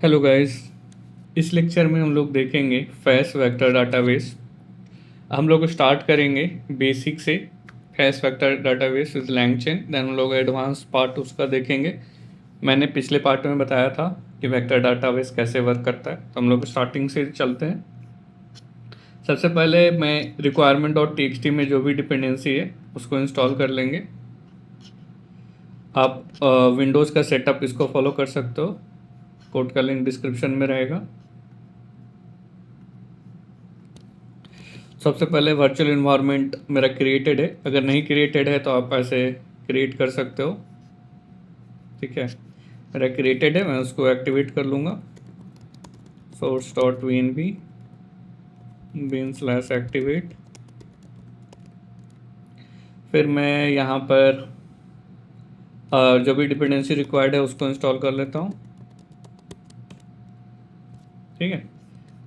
Hello guys. इस lecture में हम लोग देखेंगे फैस वेक्टर डाटाबेस। हम लोग स्टार्ट करेंगे बेसिक से। FAISS vector database is LangChain, then हम लोग एडवांस पार्ट उसका देखेंगे। मैंने पिछले पार्ट में बताया था कि वेक्टर डाटाबेस कैसे वर्क करता है, तो हम लोग स्टार्टिंग से चलते हैं। सबसे पहले मैं रिक्वायरमेंट डॉट टीएक्सटी में जो भी डिपेंडेंसी है उसको इंस्टॉल कर लेंगे। आप विंडोज़ का सेटअप इसको फॉलो कर सकते हो, कोड का लिंक डिस्क्रिप्शन में रहेगा। सबसे पहले वर्चुअल इन्वायरमेंट मेरा क्रिएटेड है, अगर नहीं क्रिएटेड है तो आप ऐसे क्रिएट कर सकते हो। ठीक है, मेरा क्रिएटेड है, मैं उसको एक्टिवेट कर लूँगा। Source dot V N B bin/activate। फिर मैं यहाँ पर जो भी डिपेंडेंसी रिक्वायर्ड है उसको इंस्टॉल कर लेता हूँ। ठीक है,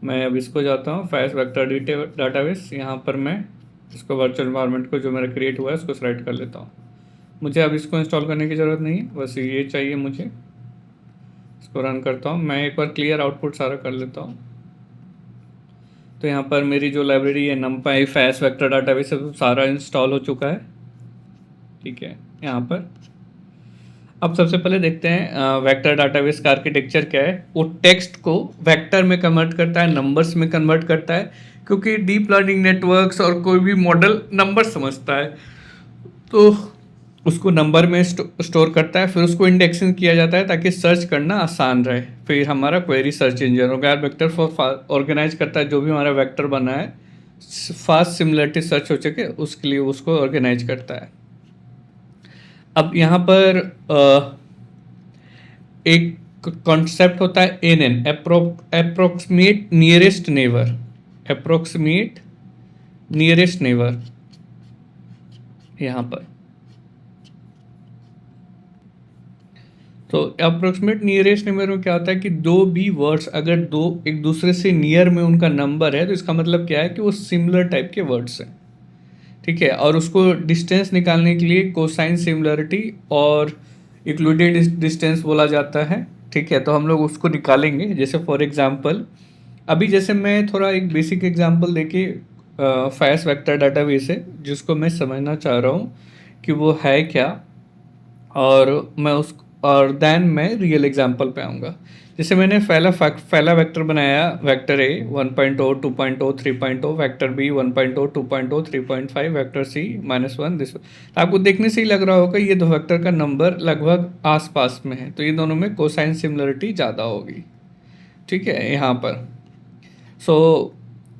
मैं अब इसको जाता हूँ फैस वेक्टर डाटाबेस। यहाँ पर मैं इसको वर्चुअल इन्वायरमेंट को जो मेरा क्रिएट हुआ है उसको सेलेक्ट कर लेता हूँ। मुझे अब इसको इंस्टॉल करने की ज़रूरत नहीं है, बस ये चाहिए मुझे। इसको रन करता हूँ, मैं एक बार क्लियर आउटपुट सारा कर लेता हूँ। तो यहाँ पर मेरी जो लाइब्रेरी है numpy फैस वेक्टर डाटाबेस सारा इंस्टॉल हो चुका है। ठीक है, यहाँ पर अब सबसे पहले देखते हैं वेक्टर डाटाबेस का आर्किटेक्चर क्या है। वो टेक्स्ट को वेक्टर में कन्वर्ट करता है, नंबर्स में कन्वर्ट करता है, क्योंकि डीप लर्निंग नेटवर्क्स और कोई भी मॉडल नंबर समझता है, तो उसको नंबर में स्टोर करता है। फिर उसको इंडेक्सिंग किया जाता है ताकि सर्च करना आसान रहे। फिर हमारा क्वेरी सर्च इंजन होगा वेक्टर फॉर ऑर्गेनाइज करता है जो भी हमारा वेक्टर बना है, फास्ट सिमिलरिटी सर्च हो सके उसके लिए उसको ऑर्गेनाइज करता है। अब यहाँ पर एक कॉन्सेप्ट होता है N N, approximate nearest neighbour. Approximate nearest neighbour यहाँ पर, तो अप्रोक्सीमेट नियरेस्ट नेबर में क्या होता है कि दो भी वर्ड्स अगर दो एक दूसरे से नियर में उनका नंबर है तो इसका मतलब क्या है कि वो सिमिलर टाइप के वर्ड्स हैं। ठीक है, और उसको डिस्टेंस निकालने के लिए कोसाइन सिमिलरिटी और इक्लूडेड डिस्टेंस बोला जाता है। ठीक है, तो हम लोग उसको निकालेंगे। जैसे फॉर एग्जांपल अभी जैसे मैं थोड़ा एक बेसिक एग्जांपल देके फैस वेक्टर डाटाबेस है जिसको मैं समझना चाह रहा हूँ कि वो है क्या, और मैं उस और देन मैं रियल एग्जांपल पे आऊँगा। जैसे मैंने पहला वेक्टर बनाया, vector A 1.0 2.0 3.0, vector B 1.0 2.0 3.5, vector C -1 this. तो आपको देखने से ही लग रहा होगा ये दो वेक्टर का नंबर लगभग आसपास में है, तो ये दोनों में कोसाइन सिमिलरिटी ज़्यादा होगी। ठीक है, यहाँ पर सो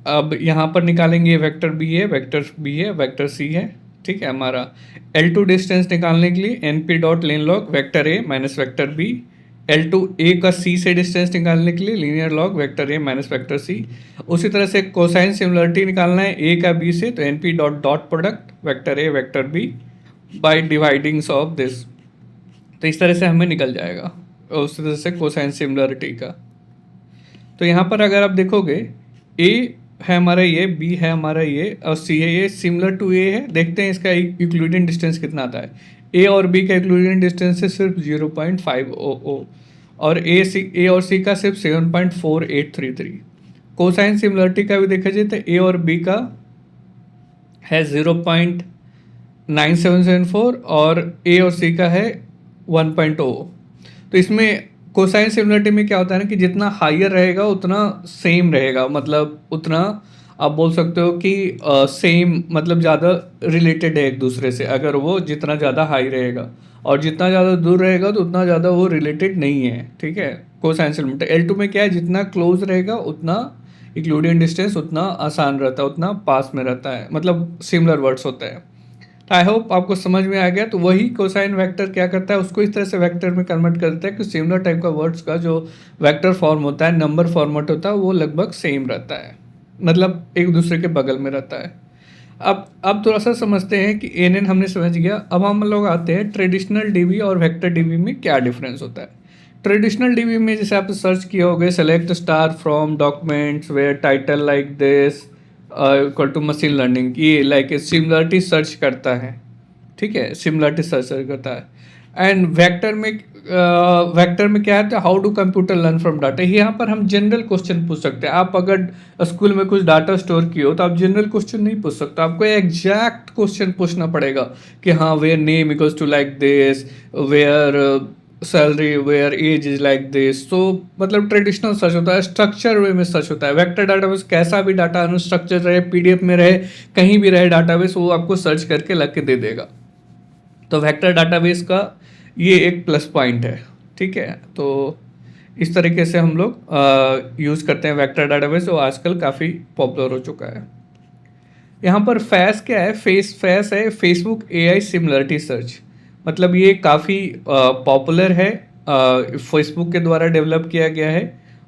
अब यहाँ पर निकालेंगे वेक्टर बी है, वेक्टर बी है, वेक्टर सी है। ठीक है, हमारा L2 डिस्टेंस निकालने के लिए np dot linalg vector A minus vector B. L2 A का सी से डिस्टेंस निकालने के लिए linear log vector A minus vector C. उसी तरह से कोसाइन सिमिलरिटी निकालना है ए का बी से, तो np dot dot product vector A vector B by dividings of this. तो इस तरह से हमें निकल जाएगा उस तरह से कोसाइन सिमिलरिटी का। तो यहाँ पर अगर आप देखोगे ए है हमारा ये, बी है हमारा ये, और सी है ये, सिमिलर टू ए है। देखते हैं इसका यूक्लिडियन डिस्टेंस कितना आता है। ए और बी का यूक्लिडियन डिस्टेंस है सिर्फ 0.500 और ए और सी का सिर्फ 7.4833। कोसाइन सिमिलरिटी का भी देखा जाए तो ए और बी का है 0.9774 और ए और सी का है 1.0। तो इसमें कोसाइन सिमिलरिटी में क्या होता है ना कि जितना हायर रहेगा उतना सेम रहेगा, मतलब उतना आप बोल सकते हो कि सेम मतलब ज़्यादा रिलेटेड है एक दूसरे से, अगर वो जितना ज़्यादा हाई रहेगा, और जितना ज़्यादा दूर रहेगा तो उतना ज़्यादा वो रिलेटेड नहीं है। ठीक है, कोसाइन सिमिलरिटी L2 में क्या है, जितना क्लोज रहेगा उतना इंक्लूडिंग डिस्टेंस उतना आसान रहता है, उतना पास में रहता है, मतलब सिमिलर वर्ड्स होते हैं। आई होप आपको समझ में आ गया। तो वही कोसाइन वेक्टर क्या करता है, उसको इस तरह से वेक्टर में कन्वर्ट करता है कि सिमिलर टाइप का वर्ड्स का जो वेक्टर फॉर्म होता है, नंबर फॉर्मेट होता है, वो लगभग सेम रहता है, मतलब एक दूसरे के बगल में रहता है। अब थोड़ा सा समझते हैं कि एन एन हमने समझ गया। अब हम लोग आते हैं ट्रेडिशनल डीबी और वेक्टर डीबी में क्या डिफरेंस होता है। ट्रेडिशनल डीबी में जैसे आप सर्च किए होगे select star from documents where title like this equal to machine learning, ये लाइक सिमिलरिटी सर्च करता है। ठीक है, सिमिलरिटी सर्च करता है। एंड वेक्टर में क्या है, how do computer learn from data. यहाँ पर हम जनरल क्वेश्चन पूछ सकते हैं। आप अगर स्कूल में कुछ डाटा स्टोर किए हो तो आप जनरल क्वेश्चन नहीं पूछ सकते, आपको एग्जैक्ट क्वेश्चन पूछना पड़ेगा कि हाँ where name equals to like this, where salary, where age is like this. तो मतलब ट्रेडिशनल सर्च होता है, स्ट्रक्चर वे में सर्च होता है। वेक्टर डाटाबेस कैसा भी डाटा अनस्ट्रक्चर रहे, पीडीएफ में रहे, कहीं भी रहे डाटाबेस, वो आपको सर्च करके लग के दे देगा। तो वेक्टर डाटाबेस का ये एक प्लस पॉइंट है, ठीक है। तो इस तरीके से हम लोग यूज़ करते हैं वेक्टर डाटाबेस, और आजकल काफ़ी पॉपुलर हो चुका है। यहाँ पर फैस क्या है, फैस है फेसबुक एआई सिमिलरिटी सर्च। मतलब ये काफ़ी पॉपुलर है, फेसबुक के द्वारा डेवलप किया गया है,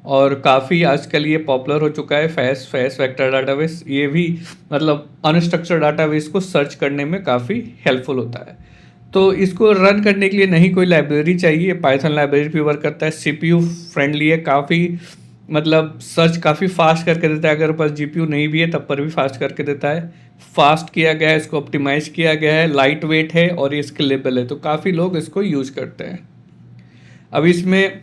और काफ़ी आजकल ये पॉपुलर हो चुका है। फैस वेक्टर डाटाबेस ये भी मतलब अनस्ट्रक्चर्ड डाटाबेस को सर्च करने में काफ़ी हेल्पफुल होता है। तो इसको रन करने के लिए नहीं कोई लाइब्रेरी चाहिए, पाइथन लाइब्रेरी भी वर्क करता है, सीपीयू फ्रेंडली है काफ़ी, मतलब सर्च काफ़ी फास्ट करके देता है। अगर पास जीपीयू नहीं भी है तब पर भी फास्ट करके देता है। फास्ट किया गया है, इसको ऑप्टिमाइज किया गया है, लाइट वेट है और ये स्केलेबल है, तो काफ़ी लोग इसको यूज़ करते हैं। अब इसमें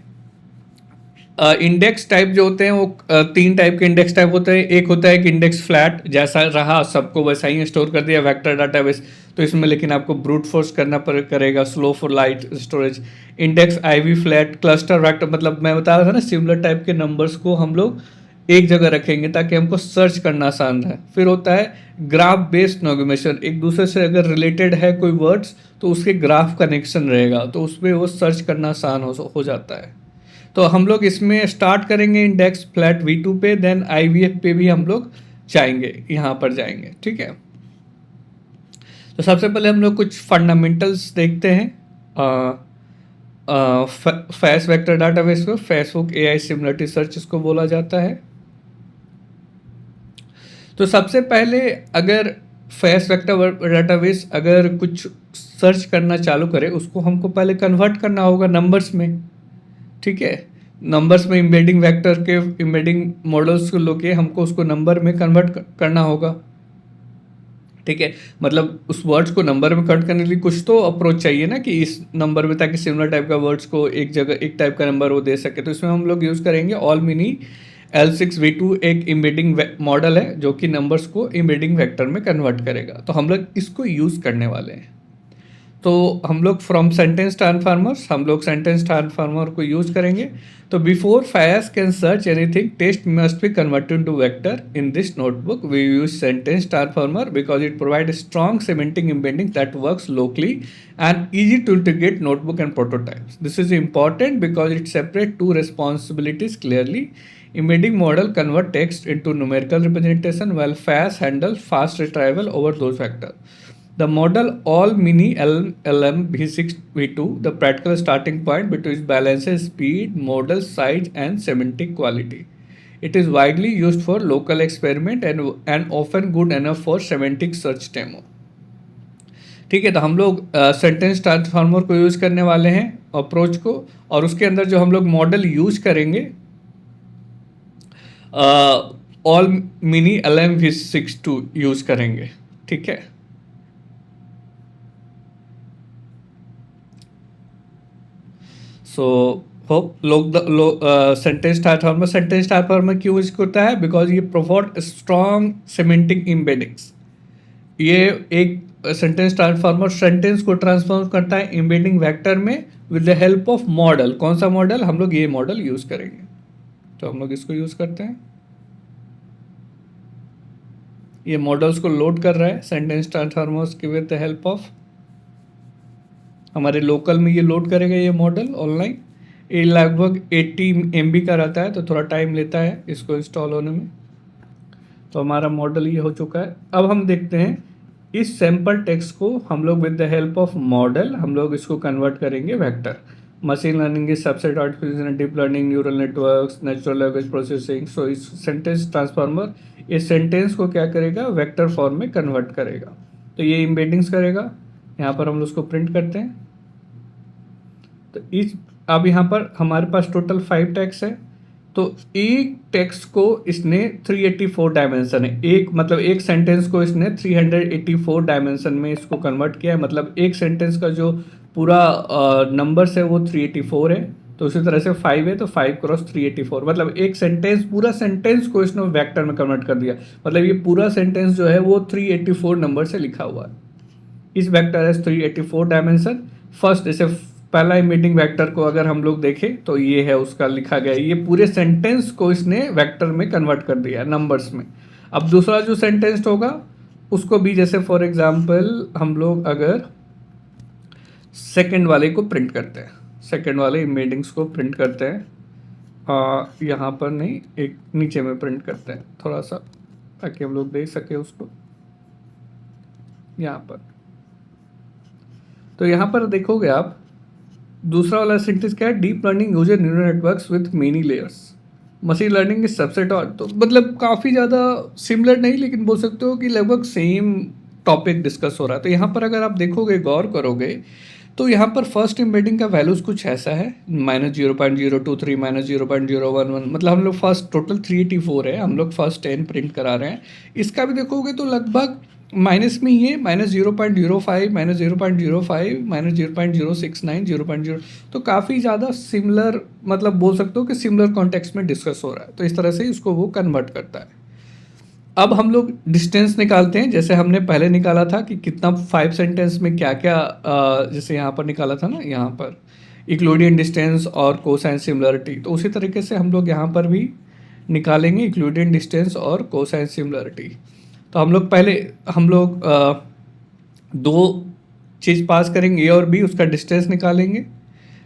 इंडेक्स टाइप जो होते हैं वो तीन टाइप के इंडेक्स टाइप होते हैं। एक होता है कि इंडेक्स फ्लैट, जैसा रहा सबको वैसा ही स्टोर कर दिया वेक्टर डाटाबेस, तो इसमें लेकिन आपको ब्रूट फोर्स करना करेगा, slow for light storage. Index IV flat, cluster vector, मतलब मैं बता रहा था ना, सिमिलर टाइप के नंबर्स को हम लोग एक जगह रखेंगे ताकि हमको सर्च करना आसान रहे। फिर होता है ग्राफ बेस्ड नॉर्मेशन, एक दूसरे से अगर रिलेटेड है कोई वर्ड्स तो उसके ग्राफ कनेक्शन रहेगा, तो उसमें वो सर्च करना आसान हो जाता है। तो हम लोग इसमें स्टार्ट करेंगे इंडेक्स फ्लैट V2 पे, देन IVF पे भी हम लोग जाएंगे, यहाँ पर जाएंगे, ठीक है। तो सबसे पहले हम लोग कुछ फंडामेंटल्स देखते हैं फैस वेक्टर डाटाबेस को। फेसबुक एआई सिमिलरिटी सर्च इसको बोला जाता है। तो सबसे पहले अगर फैस वेक्टर डाटाबेस अगर कुछ सर्च करना चालू करे, उसको हमको पहले कन्वर्ट करना होगा नंबर्स में, ठीक है। नंबर्स में इम्बेडिंग वेक्टर के इम्बेडिंग मॉडल्स को लेके हमको उसको नंबर में कन्वर्ट करना होगा, ठीक है। मतलब उस वर्ड्स को नंबर में कन्वर्ट करने के लिए कुछ तो अप्रोच चाहिए ना, कि इस नंबर में, ताकि सिमिलर टाइप का वर्ड्स को एक जगह एक टाइप का नंबर वो दे सके। तो इसमें हम लोग यूज़ करेंगे ऑल मिनी L6V2, एक इम्बेडिंग मॉडल है जो कि नंबर्स को इम्बेडिंग वेक्टर में कन्वर्ट करेगा। तो हम लोग इसको यूज़ करने वाले हैं। तो हम लोग फ्रॉम सेंटेंस ट्रांसफार्मर्स, हम लोग सेंटेंस ट्रांसफार्मर को यूज़ करेंगे। तो before Faiss can search anything, text must be converted to vector. In this notebook we use sentence transformer because it provide strong semantic embedding that works locally and easy to integrate notebook and prototypes. This is important because it separates two responsibilities clearly. Embedding model convert text into numerical representation while FAS handle fast retrieval over those vectors. The model all mini LM V6 V2, the practical starting point between balances speed, model size and semantic quality. It is widely used for local experiment and often good enough for semantic search demo. ठीक है, तो हम लोग sentence transformer को use करने वाले हैं approach को, और उसके अंदर जो हम लोग मॉडल यूज़ करेंगे all mini LM V6 use करेंगे, ठीक है। सो होप लोग सेंटेंस ट्रांसफार्मर क्यों यूज करता है, बिकॉज ये प्रोवाइड स्ट्रॉन्ग सेमेंटिक इम्बेडिंग्स। ये एक सेंटेंस ट्रांसफार्मर सेंटेंस को ट्रांसफॉर्म करता है इम्बेडिंग वेक्टर में with the help of model. कौन सा मॉडल, हम लोग ये मॉडल यूज करेंगे, तो हम लोग इसको यूज करते हैं। ये मॉडल्स को लोड कर रहा है सेंटेंस ट्रांसफार्मर्स की विद द हेल्प ऑफ, हमारे लोकल में ये लोड करेगा ये मॉडल ऑनलाइन। ये लगभग 80 MB का रहता है, तो थोड़ा टाइम लेता है इसको इंस्टॉल होने में। तो हमारा मॉडल ये हो चुका है। अब हम देखते हैं इस सैम्पल टेक्स्ट को हम लोग with the help of model हम लोग इसको कन्वर्ट करेंगे vector. Machine learning is subset artificial deep learning, neural networks, natural language processing. So इस सेंटेंस ट्रांसफार्मर इस सेंटेंस को क्या करेगा, वेक्टर फॉर्म में कन्वर्ट करेगा। तो ये इम्बेडिंग्स करेगा। यहाँ पर हम उसको प्रिंट करते हैं। तो इस अब यहाँ पर हमारे पास टोटल 5 टेक्स्ट है। तो एक टेक्स्ट को इसने 384 डायमेंशन है, एक मतलब एक सेंटेंस को इसने 384 डायमेंशन में इसको कन्वर्ट किया है। मतलब एक सेंटेंस का जो पूरा नंबर्स है वो 384 है, तो उसी तरह से 5 है तो 5 क्रॉस 384, मतलब एक सेंटेंस, पूरा सेंटेंस को इसने वेक्टर में कन्वर्ट कर दिया। मतलब ये पूरा सेंटेंस जो है वो 384 नंबर से लिखा हुआ है। इस वेक्टर है 384 डायमेंशन। फर्स्ट जैसे पहला इमेजिंग वेक्टर को अगर हम लोग देखें तो ये है उसका लिखा गया, ये पूरे सेंटेंस को इसने वेक्टर में कन्वर्ट कर दिया नंबर्स में। अब दूसरा जो सेंटेंस होगा उसको भी, जैसे फॉर एग्जांपल हम लोग अगर सेकंड वाले को प्रिंट करते हैं, सेकंड वाले इमेजिंग्स को प्रिंट करते हैं, यहाँ पर नहीं, एक नीचे में प्रिंट करते हैं थोड़ा सा, ताकि हम लोग देख सके उसको यहाँ पर। तो यहाँ पर देखोगे आप, दूसरा वाला सेंटेंस क्या है, deep learning uses neural networks with many layers, machine learning is subset और, तो मतलब काफ़ी ज़्यादा सिमिलर नहीं, लेकिन बोल सकते हो कि लगभग सेम टॉपिक डिस्कस हो रहा है। तो यहाँ पर अगर आप देखोगे, गौर करोगे, तो यहाँ पर फर्स्ट एम्बेडिंग का वैल्यूज़ कुछ ऐसा है, -0.023 -0.011, मतलब हम लोग फर्स्ट टोटल 384 है, हम लोग फर्स्ट 10 प्रिंट करा रहे हैं। इसका भी देखोगे तो लगभग माइनस में ही है, -0.05 -0.05 -0.069 0.0, तो काफ़ी ज़्यादा सिमिलर, मतलब बोल सकते हो कि सिमिलर कॉन्टेक्स्ट में डिस्कस हो रहा है। तो इस तरह से इसको वो कन्वर्ट करता है। अब हम लोग डिस्टेंस निकालते हैं, जैसे हमने पहले निकाला था कि कितना 5 सेंटेंस में क्या क्या, जैसे यहाँ पर निकाला था ना, यहाँ पर इक्लूडियन डिस्टेंस और कोसाइन सिमिलरिटी, तो उसी तरीके से हम लोग यहाँ पर भी निकालेंगे इक्लूडियन डिस्टेंस और कोसाइन सिमिलरिटी। तो हम लोग दो चीज़ पास करेंगे, ए और बी, उसका डिस्टेंस निकालेंगे।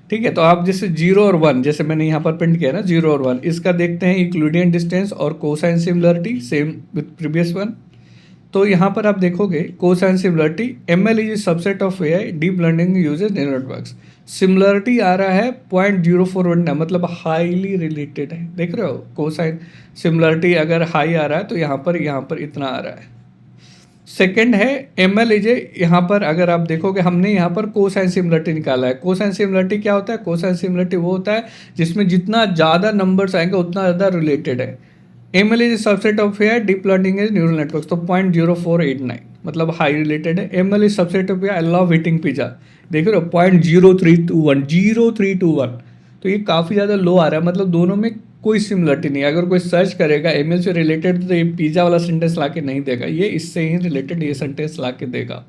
ठीक है, तो आप जैसे 0 और 1, जैसे मैंने यहाँ पर प्रिंट किया ना 0 और 1, इसका देखते हैं इक्लूडियन डिस्टेंस और cosine similarity, same with previous one. तो यहाँ पर आप देखोगे cosine similarity, ML is subset of AI, deep learning uses neural networks. Similarity आ रहा है 0.041, मतलब हाईली रिलेटेड है, देख रहे हो, कोसाइन सिमिलरिटी अगर हाई आ रहा है तो यहाँ पर इतना आ रहा है। सेकंड है ML इज, यहाँ पर अगर आप देखोगे हमने यहाँ पर कोसाइन सिमिलरिटी निकाला है। कोसाइन सिमिलरिटी क्या होता है, कोसाइन सिमिलरिटी वो होता है जिसमें जितना ज़्यादा नंबर्स आएंगे उतना ज़्यादा रिलेटेड है। ML is subset of AI, deep learning is neural network, तो 0.0489, मतलब हाई रिलेटेड है। ML is subset of AI, I love eating pizza, देख रहे हो 0.0321, तो ये काफ़ी ज़्यादा लो आ रहा है, मतलब दोनों में कोई सिमिलरिटी नहीं है। अगर कोई सर्च करेगा ML से रिलेटेड तो ये पिज़्ज़ा वाला सेंटेंस ला के नहीं देगा, ये इससे ही रिलेटेड ये सेंटेंस ला के देगा।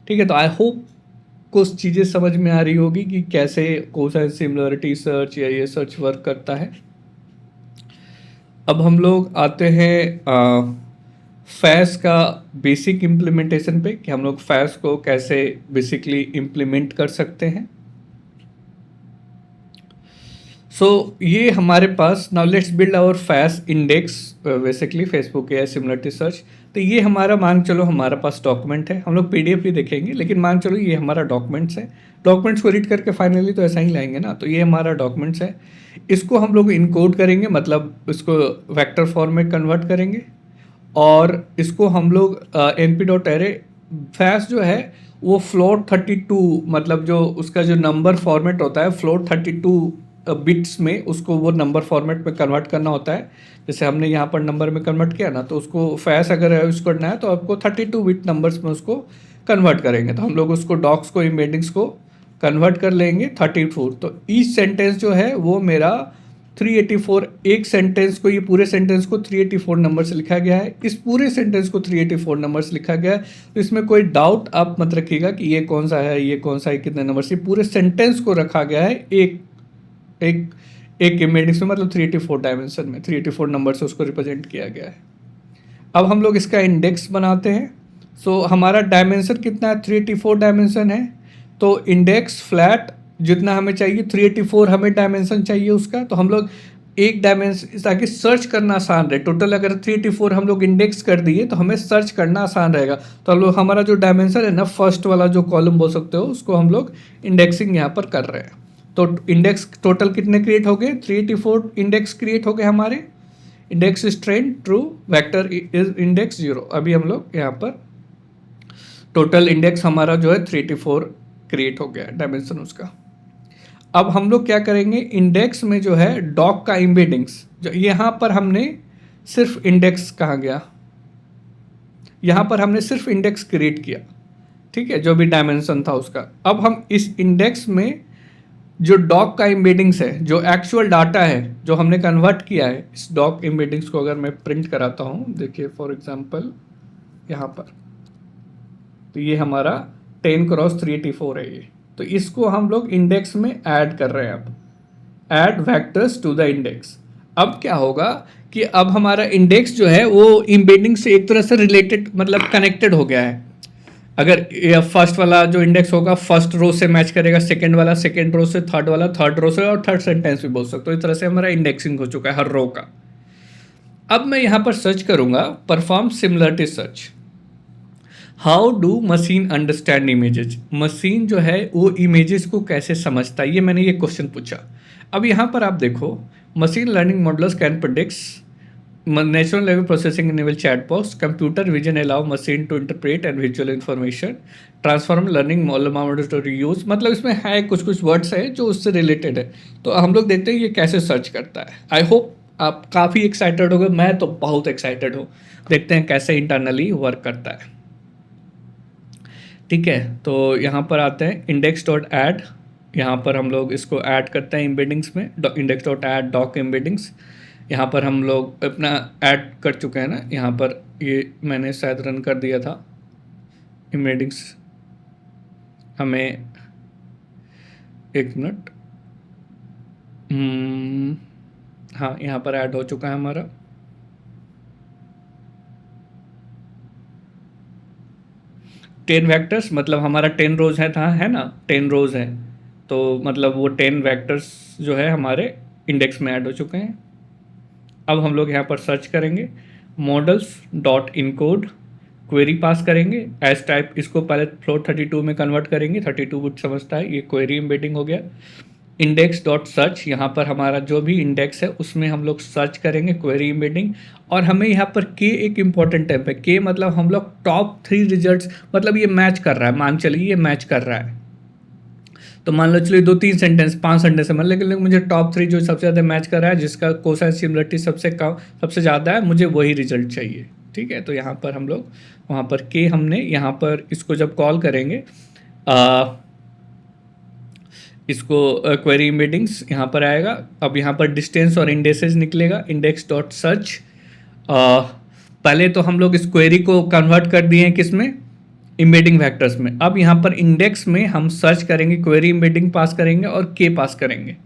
ठीक है, तो आई होप कुछ चीज़ें समझ में आ रही होगी कि कैसे कोसाइन सिमिलरिटी सर्च या ये सर्च वर्क करता है। अब हम लोग आते हैं फैस का बेसिक इम्प्लीमेंटेशन पे, कि हम लोग फैस को कैसे बेसिकली इम्प्लीमेंट कर सकते हैं। सो ये हमारे पास, now let's build our FAISS index, basically Facebook AI similarity search. तो ये हमारा, मान चलो हमारा पास डॉक्यूमेंट है, हम लोग PDF भी देखेंगे, लेकिन मान चलो ये हमारा डॉक्यूमेंट्स है। डॉक्यूमेंट्स को रीड करके फाइनली तो ऐसा ही लाएंगे ना, तो ये हमारा डॉक्यूमेंट्स है। इसको हम लोग इनकोड करेंगे, मतलब इसको वेक्टर फॉर्म में कन्वर्ट करेंगे, और इसको हम लोग np.array, फैस जो है वो फ्लोट 32, मतलब जो उसका जो नंबर फॉर्मेट होता है फ्लोट 32 बिट्स में, उसको वो नंबर फॉर्मेट में कन्वर्ट करना होता है। जैसे हमने यहाँ पर नंबर में कन्वर्ट किया ना, तो उसको फैस अगर यूज़ करना है तो आपको 32 बिट नंबर्स में उसको कन्वर्ट करेंगे। तो हम लोग उसको डॉक्स को, इमेजिंग्स को कन्वर्ट कर लेंगे 34। तो ईच सेंटेंस जो है वो मेरा 384, एक सेंटेंस को, ये पूरे सेंटेंस को 384 नंबर से लिखा गया है, इस पूरे सेंटेंस को 384 नंबर से लिखा गया है। तो इसमें कोई डाउट आप मत रखिएगा कि ये कौन सा है, ये कौन सा है, कितने नंबर से, पूरे सेंटेंस को रखा गया है एक इमेजिंग्स में, मतलब 384 डायमेंशन में 384 नंबर से उसको रिप्रेजेंट किया गया है। अब हम लोग इसका इंडेक्स बनाते हैं। सो हमारा डायमेंशन कितना है, 384 डायमेंशन है, तो इंडेक्स फ्लैट जितना हमें चाहिए 384 हमें डायमेंशन चाहिए उसका, तो हम लोग एक डायमेंशन, ताकि सर्च करना आसान रहे, टोटल अगर 384 हम लोग इंडेक्स कर दिए तो हमें सर्च करना आसान रहेगा। तो हम लोग, हमारा जो डायमेंशन है ना, फर्स्ट वाला जो कॉलम बोल सकते हो, उसको हम लोग इंडेक्सिंग यहाँ पर कर रहे हैं। तो इंडेक्स टोटल कितने क्रिएट हो गए, 384 इंडेक्स क्रिएट हो गए हमारे। Index strain true, vector is index 0। अभी हम लोग यहाँ पर टोटल इंडेक्स हमारा जो है 384 क्रिएट हो गया डायमेंशन उसका। अब हम लोग क्या करेंगे, इंडेक्स में जो है डॉक का एम्बेडिंग्स, जो यहाँ पर हमने सिर्फ इंडेक्स, कहाँ गया, यहाँ पर हमने सिर्फ इंडेक्स क्रिएट किया, ठीक है, जो भी डायमेंशन था उसका। अब हम इस इंडेक्स में जो डॉक का एम्बेडिंग्स है, जो एक्चुअल डाटा है जो हमने कन्वर्ट किया है, इस डॉक एम्बेडिंग्स को अगर मैं प्रिंट कराता हूँ, देखिए फॉर एग्जांपल यहाँ पर, तो ये हमारा 10x384 है ये। तो इसको हम लोग इंडेक्स में ऐड कर रहे हैं। अब add vectors to the index. अब क्या होगा कि अब हमारा इंडेक्स जो है वो एम्बेडिंग से एक तरह से रिलेटेड, मतलब कनेक्टेड हो गया है। अगर फर्स्ट वाला जो इंडेक्स होगा फर्स्ट रो से मैच करेगा, सेकंड वाला सेकंड रो से, थर्ड वाला थर्ड रो से, और थर्ड सेंटेंस भी बोल सकते हो। इस तरह से हमारा इंडेक्सिंग हो चुका है हर रो का। अब मैं यहाँ पर सर्च करूँगा, perform similarity search. How do machine understand images. Machine जो है वो इमेजेस को कैसे समझता है, ये मैंने ये क्वेश्चन पूछा। अब यहाँ पर आप देखो, machine learning models can predicts natural level processing enable chatbots, computer vision allow machine to interpret and visual information, transform learning model to reuse. मतलब इसमें है कुछ कुछ वर्ड्स है जो उससे रिलेटेड है। तो हम लोग देखते हैं ये कैसे सर्च करता है। आई होप आप काफ़ी एक्साइटेड हो गए, मैं तो बहुत एक्साइटेड हूँ। देखते हैं कैसे इंटरनली वर्क करता है। ठीक है, तो यहाँ पर आते हैं इंडेक्स डॉट ऐड। यहाँ पर हम लोग इसको ऐड करते हैं एम्बेडिंग्स में, index dot add doc embeddings. यहाँ पर हम लोग अपना ऐड कर चुके हैं ना, यहाँ पर ये मैंने शायद रन कर दिया था एम्बेडिंग्स। हमें एक मिनट, हाँ यहाँ पर ऐड हो चुका है हमारा। टेन वैक्टर्स, मतलब हमारा 10 रोज है था, है ना, 10 रोज है। तो मतलब वो 10 वैक्टर्स जो है हमारे इंडेक्स में ऐड हो चुके हैं। अब हम लोग यहाँ पर सर्च करेंगे, मॉडल्स डॉट इनकोड, क्वेरी पास करेंगे एज टाइप। इसको पहले फ्लोट 32 में कन्वर्ट करेंगे, 32 बिट समझता है, ये क्वेरी एम्बेडिंग हो गया। इंडेक्स डॉट सर्च, यहाँ पर हमारा जो भी इंडेक्स है उसमें हम लोग सर्च करेंगे, क्वेरी एम्बेडिंग। और हमें यहाँ पर के एक इंपॉर्टेंट टैब है, के मतलब हम लोग टॉप 3 रिजल्ट्स, मतलब ये मैच कर रहा है, मान चलिए ये मैच कर रहा है। तो मान लो चलिए 2-3 सेंटेंस 5 सेंटेंस है, लेकिन मुझे टॉप 3 जो सबसे ज़्यादा मैच कर रहा है, जिसका कोसाइन सिमिलरिटी सबसे कम सबसे ज़्यादा है, मुझे वही रिजल्ट चाहिए। ठीक है, तो यहाँ पर हम लोग वहाँ पर के हमने यहाँ पर इसको जब कॉल करेंगे, इसको क्वेरी एम्बेडिंग्स यहाँ पर आएगा। अब यहाँ पर डिस्टेंस और इंडेसेस निकलेगा, इंडेक्स डॉट सर्च। पहले तो हम लोग इस क्वेरी को कन्वर्ट कर दिए हैं किस में, एम्बेडिंग वेक्टर्स में। अब यहाँ पर इंडेक्स में हम सर्च करेंगे, क्वेरी एम्बेडिंग पास करेंगे और के पास करेंगे।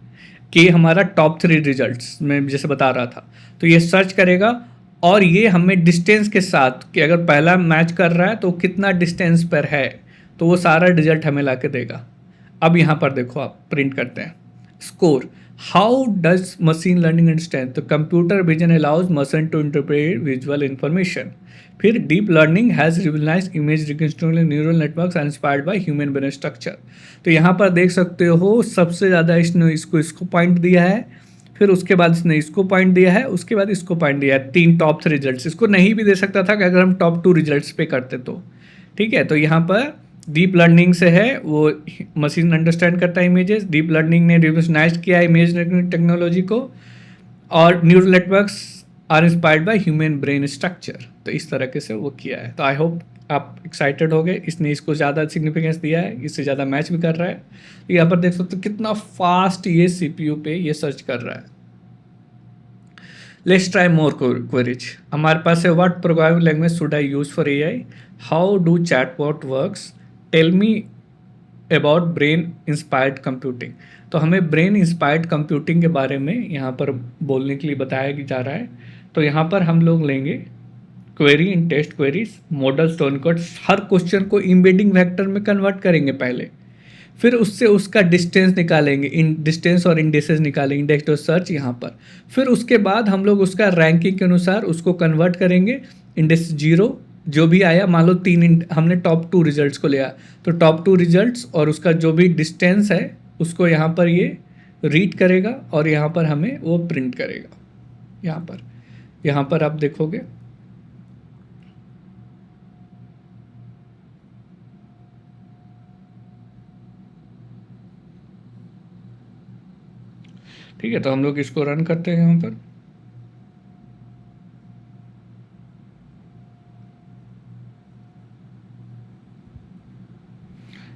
के हमारा टॉप 3 रिजल्ट्स में जैसे बता रहा था, तो ये सर्च करेगा और ये हमें डिस्टेंस के साथ कि अगर पहला मैच कर रहा है तो कितना डिस्टेंस पर है, तो वो सारा रिजल्ट हमें ला के देगा। अब यहाँ पर देखो, आप प्रिंट करते हैं score. How does machine learning understand, तो computer vision allows machine to interpret visual information. फिर deep learning has recognised image reconstruction neural networks inspired by human brain structure. तो यहाँ पर देख सकते हो सबसे ज़्यादा इसने इसको पॉइंट दिया है, फिर उसके बाद इसने इसको पॉइंट दिया है, उसके बाद इसको पॉइंट दिया है। 3 टॉप 3 रिजल्ट्स। इसको नहीं भी दे सकता था कि अगर हम टॉप 2 रिजल्ट्स पे करते तो। ठीक है, तो यहाँ पर डीप लर्निंग से है, वो मशीन अंडरस्टैंड करता है इमेजेस। डीप लर्निंग ने रिवोल्यूशनाइज किया इमेज टेक्नोलॉजी को, और neural networks are inspired by human brain structure. तो इस तरीके से वो किया है। तो आई होप आप एक्साइटेड हो गए। इसने इसको ज़्यादा सिग्निफिकेंस दिया है, इससे ज़्यादा मैच भी कर रहा है। तो यहाँ पर देख सकते हो कितना फास्ट ये सीपीयू पे ये सर्च कर रहा है। Let's try more queries. हमारे पास है, what programming language should I use for AI, how do chatbot works, tell me about brain inspired computing. तो हमें ब्रेन इंस्पायर्ड कंप्यूटिंग के बारे में यहाँ पर बोलने के लिए बताया जा रहा है। तो यहाँ पर हम लोग लेंगे query in test queries, model stone codes. हर क्वेश्चन को एम्बेडिंग वेक्टर में कन्वर्ट करेंगे पहले, फिर उससे उसका डिस्टेंस निकालेंगे, इन डिस्टेंस और इंडेसेस निकालेंगे, इंडेक्स डॉट सर्च यहाँ पर। फिर उसके बाद हम लोग उसका रैंकिंग के अनुसार उसको कन्वर्ट करेंगे, इंडेक्स 0 जो भी आया, मान लो 3 हमने टॉप 2 रिजल्ट्स को लिया, तो टॉप 2 रिजल्ट्स और उसका जो भी डिस्टेंस है उसको यहाँ पर ये रीड करेगा और यहाँ पर हमें वो प्रिंट करेगा। यहाँ पर आप देखोगे ठीक है। तो हम लोग इसको रन करते हैं यहाँ पर।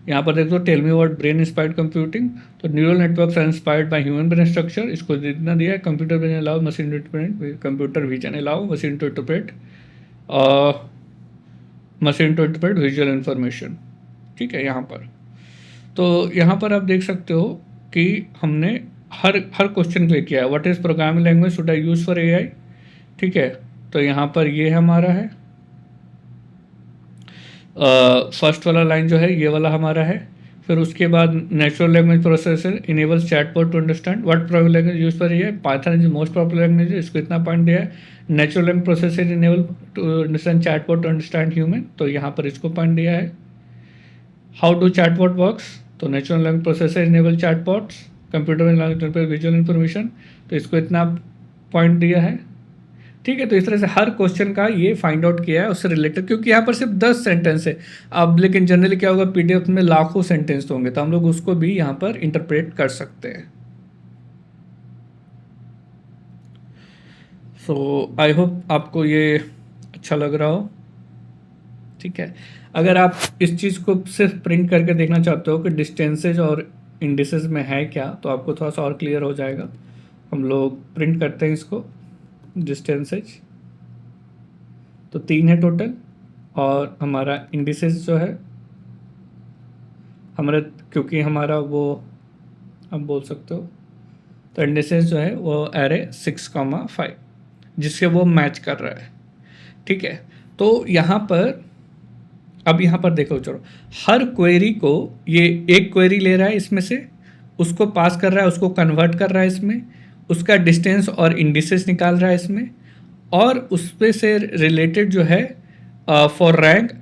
यहाँ पर देखो tell me what brain inspired computing, तो neural networks are inspired by human brain structure, इसको जितना दिया है computer vision allow machine to interpret, computer vision allow machine to interpret visual information. ठीक है, यहाँ पर तो यहाँ पर आप देख सकते हो कि हमने हर क्वेश्चन क्लिक किया है। What is programming language should I use for AI. ठीक है, तो यहाँ पर ये हमारा है फर्स्ट वाला लाइन जो है ये वाला हमारा है। फिर उसके बाद natural language processor enables chatbot to understand what programming language use पर ये Python is most popular language, इसको इतना पॉइंट दिया है। Natural language processor enable to understand chatbot to understand human, तो यहाँ पर इसको पॉइंट दिया है। हाउ डू चैटबॉट वर्क्स, तो natural language processor enable chatbots, computer language visual information, तो इसको इतना पॉइंट दिया है। ठीक है, तो इस तरह से हर क्वेश्चन का ये फाइंड आउट किया है उससे रिलेटेड, क्योंकि यहाँ पर सिर्फ 10 सेंटेंस है। अब लेकिन जनरली क्या होगा, पीडीएफ में लाखों सेंटेंस होंगे, तो हम लोग उसको भी यहाँ पर इंटरप्रेट कर सकते हैं। सो आई होप आपको ये अच्छा लग रहा हो। ठीक है, अगर आप इस चीज़ को सिर्फ प्रिंट करके देखना चाहते हो कि डिस्टेंसेज और इंडिसेस में है क्या, तो आपको थोड़ा सा और क्लियर हो जाएगा। हम लोग प्रिंट करते हैं इसको, डिस्टेंसेज तो 3 है टोटल, और हमारा इंडिसेस जो है हमारा, क्योंकि हमारा वो आप बोल सकते हो, तो इंडिसेस जो है वो एरे 6,5 जिससे वो मैच कर रहा है। ठीक है, तो यहाँ पर अब यहाँ पर देखो, चलो हर क्वेरी को ये एक क्वेरी ले रहा है, इसमें से उसको पास कर रहा है, उसको कन्वर्ट कर रहा है इसमें, उसका डिस्टेंस और इंडिसेस निकाल रहा है इसमें, और उस पे से रिलेटेड जो है फॉर रैंक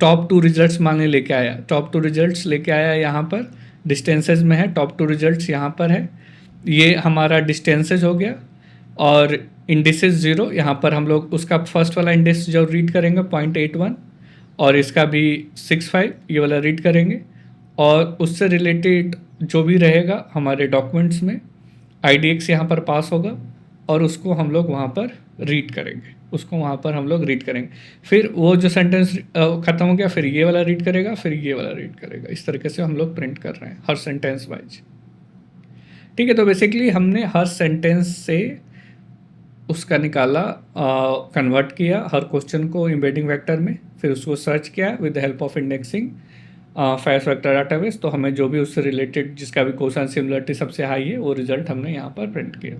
टॉप 2 रिजल्ट्स माने लेके आया, टॉप 2 रिजल्ट्स लेके आया यहाँ पर डिस्टेंसेज में है, टॉप 2 रिजल्ट्स यहाँ पर है, ये हमारा डिस्टेंसेज हो गया। और इंडिसेस 0 यहाँ पर हम लोग उसका फर्स्ट वाला इंडेक्स जो रीड करेंगे 0.81, और इसका भी 6.5 ये वाला रीड करेंगे, और उससे रिलेटेड जो भी रहेगा हमारे डॉक्यूमेंट्स में IDX यहाँ पर पास होगा, और उसको हम लोग वहाँ पर रीड करेंगे, उसको वहाँ पर हम लोग रीड करेंगे। फिर वो जो सेंटेंस ख़त्म हो गया, फिर ये वाला रीड करेगा, फिर ये वाला रीड करेगा। इस तरीके से हम लोग प्रिंट कर रहे हैं हर सेंटेंस वाइज। ठीक है, तो बेसिकली हमने हर सेंटेंस से उसका निकाला, कन्वर्ट किया हर क्वेश्चन को एम्बेडिंग वेक्टर में, फिर उसको सर्च किया with the help of indexing fast vector database, तो हमें जो भी उससे रिलेटेड जिसका भी कोसाइन सिमिलरिटी सबसे हाई है वो रिजल्ट हमने यहाँ पर प्रिंट किया।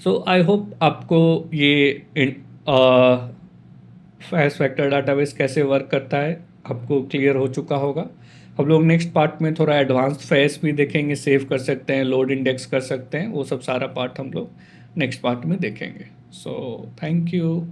सो आई होप आपको ये फैस्ट वेक्टर डाटाबेस कैसे वर्क करता है आपको क्लियर हो चुका होगा। हम लोग नेक्स्ट पार्ट में थोड़ा एडवांस फैस भी देखेंगे, सेव कर सकते हैं, लोड इंडेक्स कर सकते हैं, वो सब सारा पार्ट हम लोग नेक्स्ट पार्ट में देखेंगे। So thank you.